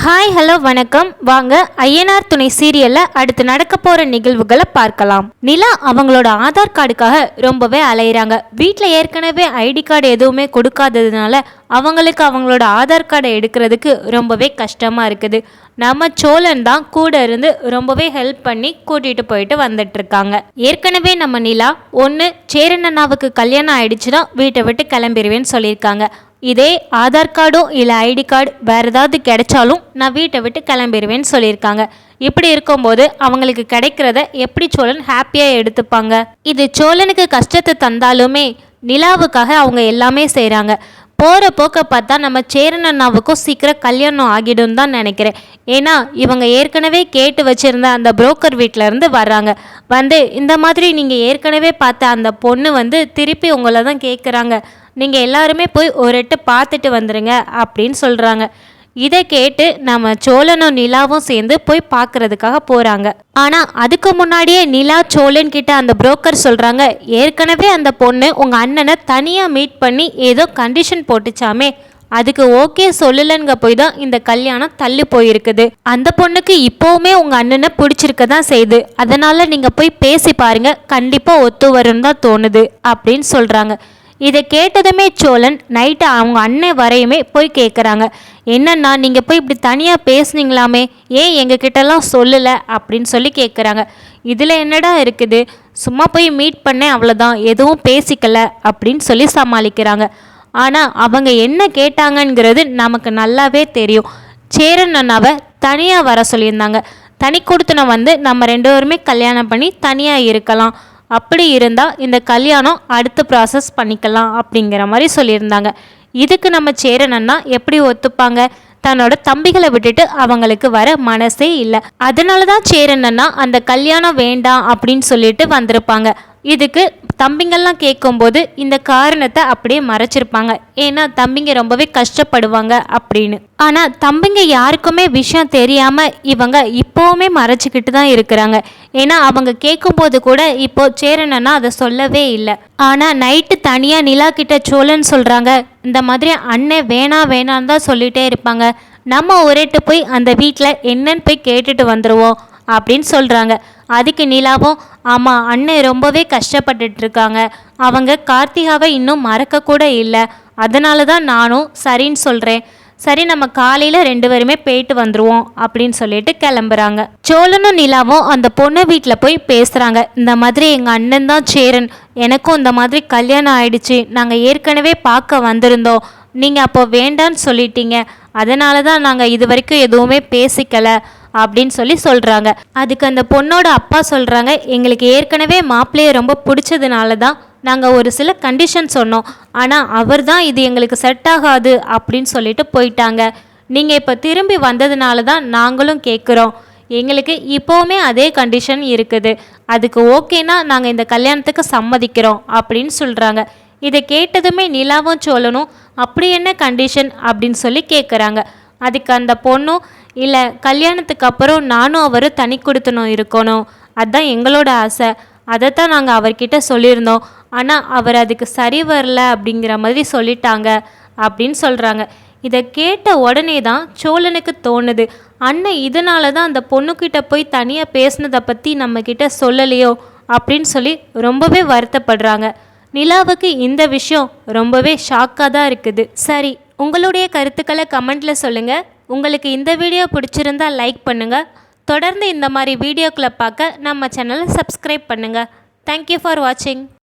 Hi hello வணக்கம். வாங்க ஐயனார் துணை சீரியல்ல அடுத்து நடக்க போற நிகழ்வுகளை பார்க்கலாம். நிலா அவங்களோட ஆதார் கார்டுக்காக ரொம்பவே அலையிறாங்க. வீட்டில் ஏற்கனவே ஐடி கார்டு எதுவுமே கொடுக்காததுனால அவங்களுக்கு அவங்களோட ஆதார் கார்டை எடுக்கிறதுக்கு ரொம்பவே கஷ்டமா இருக்குது. நம்ம சோழன் தான் கூட இருந்து ரொம்பவே ஹெல்ப் பண்ணி கூட்டிட்டு போயிட்டு வந்துட்டு இருக்காங்க. ஏற்கனவே நம்ம நிலா ஒன்று சேரண்ணாவுக்கு கல்யாணம் ஆயிடுச்சுன்னா வீட்டை விட்டு கிளம்பிடுவேன்னு சொல்லியிருக்காங்க. இதே ஆதார் கார்டோ இல்லை ஐடி கார்டு வேறு ஏதாவது கிடைச்சாலும் நான் வீட்டை விட்டு கிளம்பிடுவேன்னு சொல்லியிருக்காங்க. இப்படி இருக்கும்போது அவங்களுக்கு கிடைக்கிறத எப்படி சோழன் ஹாப்பியாக எடுத்துப்பாங்க? இது சோழனுக்கு கஷ்டத்தை தந்தாலுமே நிலாவுக்காக அவங்க எல்லாமே செய்கிறாங்க. போகிற போக்க பார்த்தா நம்ம சேரண்ணாவுக்கும் சீக்கிரம் கல்யாணம் ஆகிடும் தான் நினைக்கிறேன். ஏன்னா இவங்க ஏற்கனவே கேட்டு வச்சுருந்த அந்த புரோக்கர் வீட்டிலேருந்து வர்றாங்க. வந்து இந்த மாதிரி நீங்கள் ஏற்கனவே பார்த்த அந்த பொண்ணு திருப்பி உங்களை தான் கேட்குறாங்க. நீங்கள் எல்லாருமே போய் ஒரு எட்டு பார்த்துட்டு வந்துடுங்க அப்படின்னு சொல்கிறாங்க. இதை கேட்டு நம்ம சோழனும் நிலாவும் சேர்ந்து போய் பார்க்கறதுக்காக போகிறாங்க. ஆனால் அதுக்கு முன்னாடியே நிலா சோழன் கிட்ட அந்த புரோக்கர் சொல்கிறாங்க, ஏற்கனவே அந்த பொண்ணு உங்கள் அண்ணனை தனியாக மீட் பண்ணி ஏதோ கண்டிஷன் போட்டுச்சாமே, அதுக்கு ஓகே சொல்லலங்க போய் தான் இந்த கல்யாணம் தள்ளி போயிருக்குது. அந்த பொண்ணுக்கு இப்போவுமே உங்கள் அண்ணனை பிடிச்சிருக்க தான் செய்யுது. அதனால் நீங்கள் போய் பேசி பாருங்க, கண்டிப்பாக ஒத்து வரும்னு தான் தோணுது அப்படின்னு சொல்கிறாங்க. இதை கேட்டதுமே சோழன் நைட்டு அவங்க அண்ணன் வரையுமே போய் கேட்குறாங்க, என்னன்னா நீங்கள் போய் இப்படி தனியாக பேசுனீங்களாமே, ஏன் எங்ககிட்டலாம் சொல்லலை அப்படின்னு சொல்லி கேட்குறாங்க. இதில் என்னடா இருக்குது, சும்மா போய் மீட் பண்ணேன் அவ்வளோதான், எதுவும் பேசிக்கல அப்படின்னு சொல்லி சமாளிக்கிறாங்க. ஆனால் அவங்க என்ன கேட்டாங்கங்கிறது நமக்கு நல்லாவே தெரியும். சேரன் அண்ணாவை தனியாக வர சொல்லியிருந்தாங்க. தனி கொடுத்தனை நம்ம ரெண்டு பேருமே கல்யாணம் பண்ணி தனியாக இருக்கலாம், அப்படி இருந்தால் இந்த கல்யாணம் அடுத்த ப்ராசஸ் பண்ணிக்கலாம் அப்படிங்கிற மாதிரி சொல்லியிருந்தாங்க. இதுக்கு நம்ம சேரனன்னா எப்படி ஒத்துப்பாங்க? தன்னோட தம்பிகளை விட்டுட்டு அவங்களுக்கு வர மனசே இல்லை. அதனால தான் சேரனன்னா அந்த கல்யாணம் வேண்டாம் அப்படின்னு சொல்லிட்டு வந்திருப்பாங்க. இதுக்கு தம்பிங்கள்லாம் கேட்கும்போது இந்த காரணத்தை அப்படியே மறைச்சிருப்பாங்க. ஏன்னா தம்பிங்க ரொம்பவே கஷ்டப்படுவாங்க அப்படின்னு. ஆனால் தம்பிங்க யாருக்குமே விஷயம் தெரியாமல் இவங்க இப்போவுமே மறைச்சிக்கிட்டு தான் இருக்கிறாங்க. ஏன்னா அவங்க கேட்கும்போது கூட இப்போ சேரனன்னா அதை சொல்லவே இல்லை. ஆனால் நைட்டு தனியாக நிலா கிட்ட சோழன் சொல்கிறாங்க, இந்த மாதிரி அண்ணன் வேணான்னு தான் சொல்லிகிட்டே இருப்பாங்க, நம்ம ஒரேட்டு போய் அந்த வீட்டில் என்னன்னு போய் கேட்டுட்டு வந்துடுவோம் அப்படின்னு சொல்கிறாங்க. அதுக்கு நிலாவும், ஆமாம் அண்ணன் ரொம்பவே கஷ்டப்பட்டுட்ருக்காங்க, அவங்க கார்த்திகாவை இன்னும் மறக்கக்கூட இல்லை, அதனால தான் நானும் சரின்னு சொல்கிறேன், சரி நம்ம காலையில் ரெண்டு பேருமே போயிட்டு வந்துடுவோம் அப்படின்னு சொல்லிட்டு கிளம்புறாங்க. சோழனும் நிலாவும் அந்த பொண்ணு வீட்டில் போய் பேசுகிறாங்க. இந்த மாதிரி எங்கள் அண்ணன் தான் சேரன், எனக்கும் இந்த மாதிரி கல்யாணம் ஆயிடுச்சு, நாங்கள் ஏற்கனவே பார்க்க வந்திருந்தோம், நீங்கள் அப்போ வேண்டான்னு சொல்லிட்டீங்க, அதனால தான் நாங்கள் இது வரைக்கும் எதுவுமே பேசிக்கலை அப்படின்னு சொல்லி சொல்கிறாங்க. அதுக்கு அந்த பொண்ணோட அப்பா சொல்கிறாங்க, எங்களுக்கு ஏற்கனவே மாப்பிள்ளையை ரொம்ப பிடிச்சதுனால தான் நாங்கள் ஒரு சில கண்டிஷன் சொன்னோம், ஆனால் அவர் தான் இது எங்களுக்கு செட் ஆகாது அப்படின்னு சொல்லிட்டு போயிட்டாங்க. நீங்கள் இப்போ திரும்பி வந்ததுனால தான் நாங்களும் கேட்குறோம், எங்களுக்கு இப்போவுமே அதே கண்டிஷன் இருக்குது, அதுக்கு ஓகேனா நாங்கள் இந்த கல்யாணத்துக்கு சம்மதிக்கிறோம் அப்படின்னு சொல்கிறாங்க. இதை கேட்டதுமே நிலாவும் சோழனும் அப்படி என்ன கண்டிஷன் அப்படின்னு சொல்லி கேட்குறாங்க. அதுக்கு அந்த பொண்ணும், இல்லை கல்யாணத்துக்கு அப்புறம் நானும் அவரும் தனி கொடுத்தனும் இருக்கணும், அதுதான் எங்களோட ஆசை, அதைத்தான் நாங்கள் அவர்கிட்ட சொல்லியிருந்தோம், ஆனால் அவர் அதுக்கு சரி வரல அப்படிங்கிற மாதிரி சொல்லிட்டாங்க அப்படின்னு சொல்கிறாங்க. இதை கேட்ட உடனே தான் சோழனுக்கு தோணுது, அண்ணன் இதனால தான் அந்த பொண்ணுக்கிட்ட போய் தனியாக பேசினதை பற்றி நம்மக்கிட்ட சொல்லலையோ அப்படின்னு சொல்லி ரொம்பவே வருத்தப்படுறாங்க. நிலாவுக்கு இந்த விஷயம் ரொம்பவே ஷாக்காக தான் இருக்குது. சரி, உங்களுடைய கருத்துக்களை கமெண்ட்டில் சொல்லுங்கள். உங்களுக்கு இந்த வீடியோ பிடிச்சிருந்தா லைக் பண்ணுங்கள். தொடர்ந்து இந்த மாதிரி வீடியோக்களை பார்க்க நம்ம சேனலை சப்ஸ்கிரைப் பண்ணுங்கள். தேங்க்யூ ஃபார் வாட்சிங்.